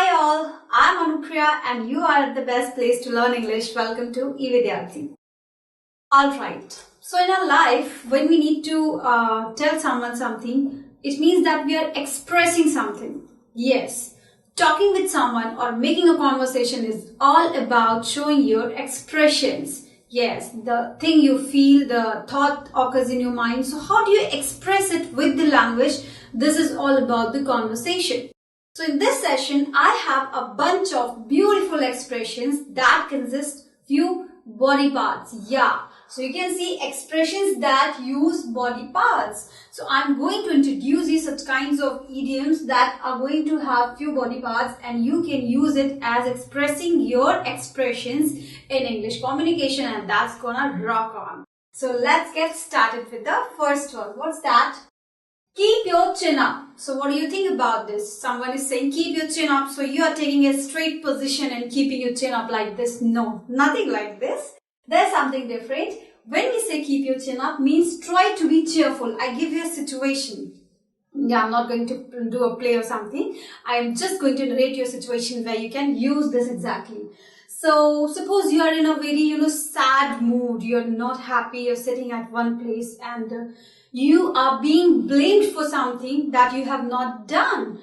Hi all, I'm Anupriya and you are at the best place to learn English. Welcome to IELTS. Alright, so in our life, when we need to tell someone something, it means that we are expressing something. Yes, talking with someone or making a conversation is all about showing your expressions. Yes, the thing you feel, the thought occurs in your mind. So how do you express it with the language? This is all about the conversation. So in this session, I have a bunch of beautiful expressions that consist few body parts. Yeah. So you can see expressions that use body parts. So I'm going to introduce you such kinds of idioms that are going to have few body parts and you can use it as expressing your expressions in English communication, and that's gonna rock on. So let's get started with the first one. What's that? Keep your chin up. So what do you think about this? Someone is saying keep your chin up. So you are taking a straight position and keeping your chin up like this. No, nothing like this. There's something different. When we say keep your chin up means try to be cheerful. I give you a situation. Yeah, I'm not going to do a play or something. I'm just going to narrate your situation where you can use this exactly. So suppose you are in a very, sad mood. You're not happy. You're sitting at one place and you are being blamed for something that you have not done.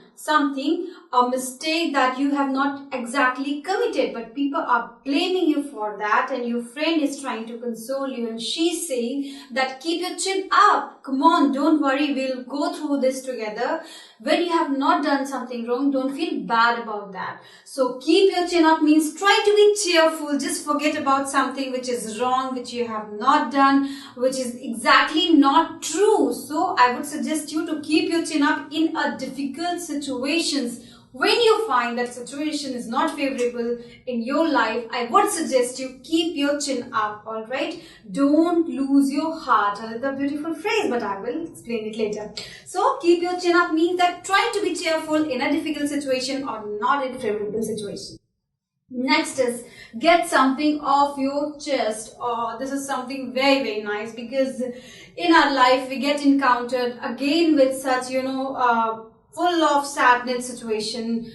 A mistake that you have not exactly committed. But people are blaming you for that and your friend is trying to console you and she's saying that keep your chin up. Come on, don't worry. We'll go through this together. When you have not done something wrong, don't feel bad about that. So keep your chin up means try to be cheerful. Just forget about something which is wrong, which you have not done, which is exactly not true. So I would suggest you to keep your chin up in a difficult situations. When you find that situation is not favorable in your life, I would suggest you keep your chin up, alright? Don't lose your heart. Another beautiful phrase, but I will explain it later. So, keep your chin up means that try to be cheerful in a difficult situation or not in a favorable situation. Next is get something off your chest. Oh, this is something very, very nice because in our life we get encountered again with such, full of sadness situations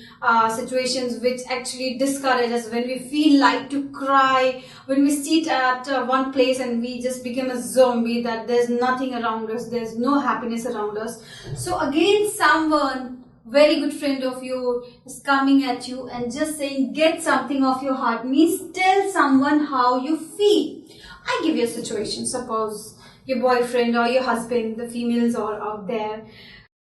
which actually discourage us when we feel like to cry, when we sit at one place and we just become a zombie, that there's nothing around us, there's no happiness around us. So again, someone very good friend of yours is coming at you and just saying get something off your heart means tell someone how you feel. I give you a situation. Suppose your boyfriend or your husband, the females are out there,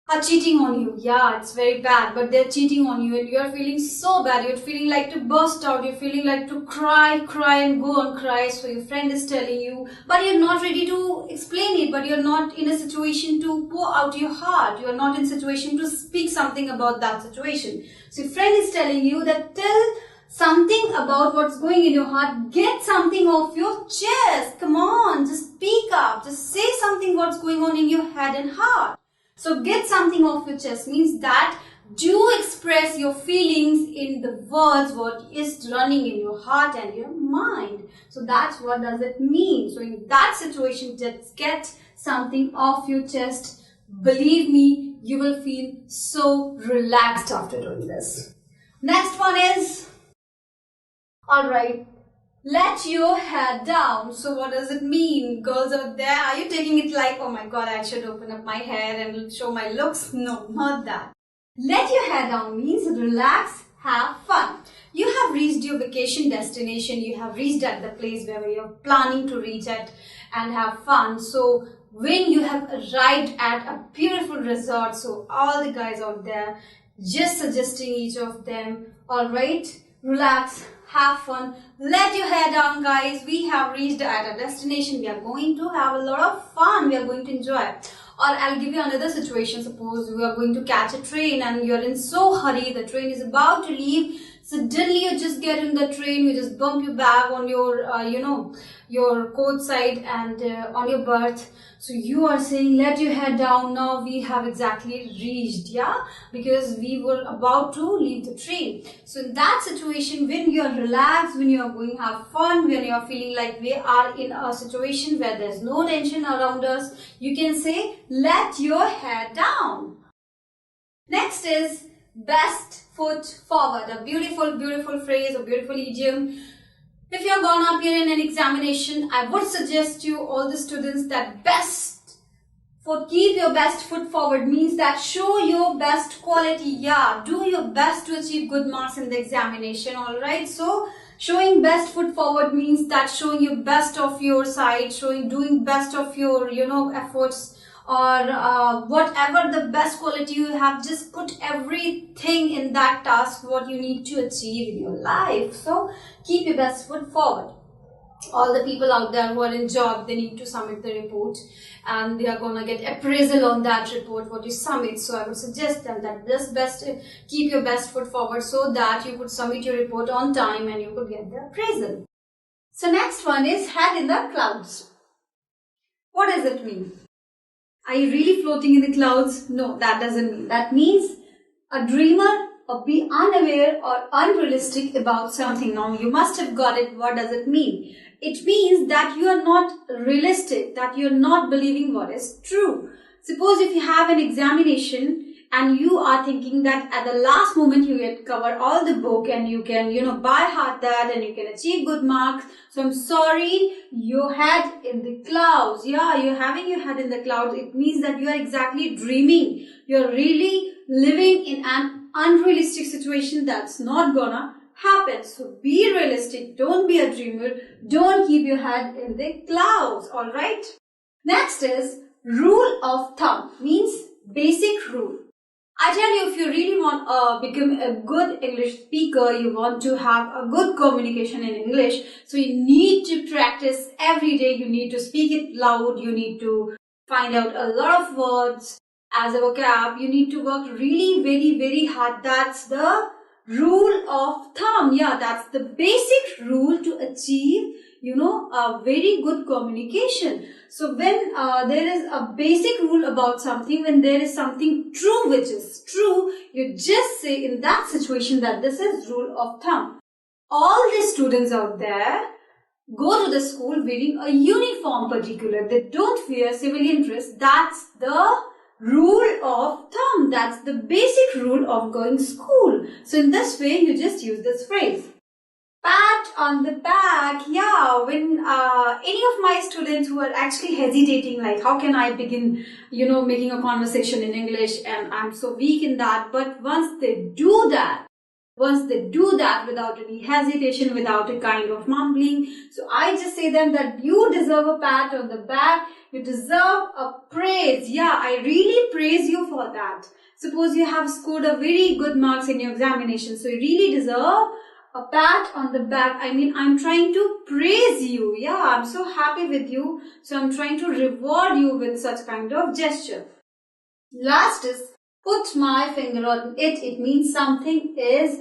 are cheating on you. Yeah, it's very bad, but they're cheating on you and you're feeling so bad. You're feeling like to burst out. You're feeling like to cry and go on cry. So your friend is telling you, but you're not ready to explain it, but you're not in a situation to pour out your heart. You're not in a situation to speak something about that situation. So your friend is telling you that tell something about what's going in your heart. Get something off your chest. Come on, just speak up. Just say something what's going on in your head and heart. So get something off your chest means that do express your feelings in the words what is running in your heart and your mind. So that's what does it mean. So in that situation, just get something off your chest. Believe me, you will feel so relaxed after doing this. Next one is, alright, let your hair down. So what does it mean? Girls out there, are you taking it like, oh my god, I should open up my hair and show my looks? No, not that. Let your hair down means relax, have fun. You have reached your vacation destination. You have reached at the place where you're planning to reach at and have fun. So when you have arrived at a beautiful resort, so all the guys out there, just suggesting each of them, alright, relax, have fun, let your hair down guys. We have reached at a destination. We are going to have a lot of fun. We are going to enjoy. Or I'll give you another situation. Suppose we are going to catch a train and you're in so hurry. The train is about to leave. Suddenly you just get in the train. You just bump your bag on your, your coat side and on your berth. So you are saying let your head down. Now we have exactly reached, yeah, because we were about to leave the train. So in that situation, when you are relaxed, when you are going to have fun, when you are feeling like we are in a situation where there's no tension around us, you can say let your head down. Next is best foot forward. A beautiful, beautiful phrase, a beautiful idiom. If you're gonna appear in an examination, I would suggest you, all the students, that keep your best foot forward means that show your best quality. Yeah, do your best to achieve good marks in the examination. Alright, so showing best foot forward means that showing your best of your side, doing best of your, efforts, or whatever the best quality you have. Just put everything in that task what you need to achieve in your life. So keep your best foot forward. All the people out there who are in job, they need to submit the report and they are gonna get appraisal on that report what you submit. So I would suggest them that keep your best foot forward so that you could submit your report on time and you could get the appraisal. So next one is head in the clouds. What does it mean? Are you really floating in the clouds? No, that doesn't mean. That means a dreamer or be unaware or unrealistic about something. Now you must have got it. What does it mean? It means that you are not realistic, that you are not believing what is true. Suppose if you have an examination and you are thinking that at the last moment you get cover all the book and you can, by heart that and you can achieve good marks. So I'm sorry, your head in the clouds. Yeah, you're having your head in the clouds. It means that you are exactly dreaming. You're really living in an unrealistic situation that's not gonna happen. So be realistic. Don't be a dreamer. Don't keep your head in the clouds. Alright. Next is rule of thumb. Means basic rule. I tell you, if you really want to become a good English speaker, you want to have a good communication in English, so you need to practice every day. You need to speak it loud. You need to find out a lot of words as a vocab. You need to work really very, very hard. That's the rule of thumb. Yeah, that's the basic rule to achieve, a very good communication. So when there is a basic rule about something, when there is something true which is true, you just say in that situation that this is rule of thumb. All the students out there go to the school wearing a uniform particular. They don't wear civilian dress. That's the rule of thumb. That's the basic rule of going to school. So in this way, you just use this phrase. Pat on the back. Yeah, when any of my students who are actually hesitating, like how can I begin, making a conversation in English, and I'm so weak in that. But once they do that without any hesitation, without a kind of mumbling, so I just say them that you deserve a pat on the back. You deserve a praise. Yeah, I really praise you for that. Suppose you have scored a very good marks in your examination, so you really deserve a pat on the back. I mean, I'm trying to praise you. Yeah, I'm so happy with you. So I'm trying to reward you with such kind of gesture. Last is put my finger on it. It means something is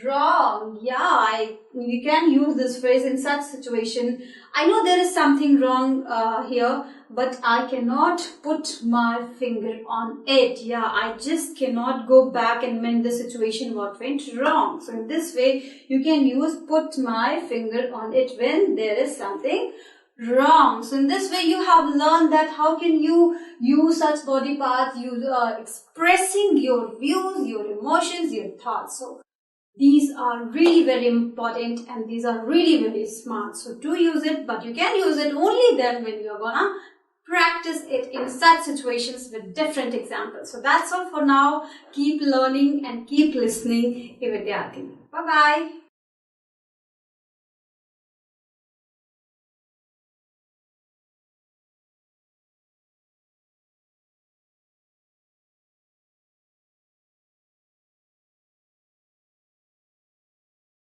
wrong. Yeah, you can use this phrase in such situation. I know there is something wrong here, but I cannot put my finger on it. Yeah, I just cannot go back and mend the situation what went wrong. So in this way, you can use put my finger on it when there is something wrong. So in this way, you have learned that how can you use such body parts, expressing your views, your emotions, your thoughts. So these are really very important and these are really very smart. So do use it, but you can use it only then when you're gonna practice it in such situations with different examples. So that's all for now. Keep learning and keep listening. Vidyarthi. Bye-bye.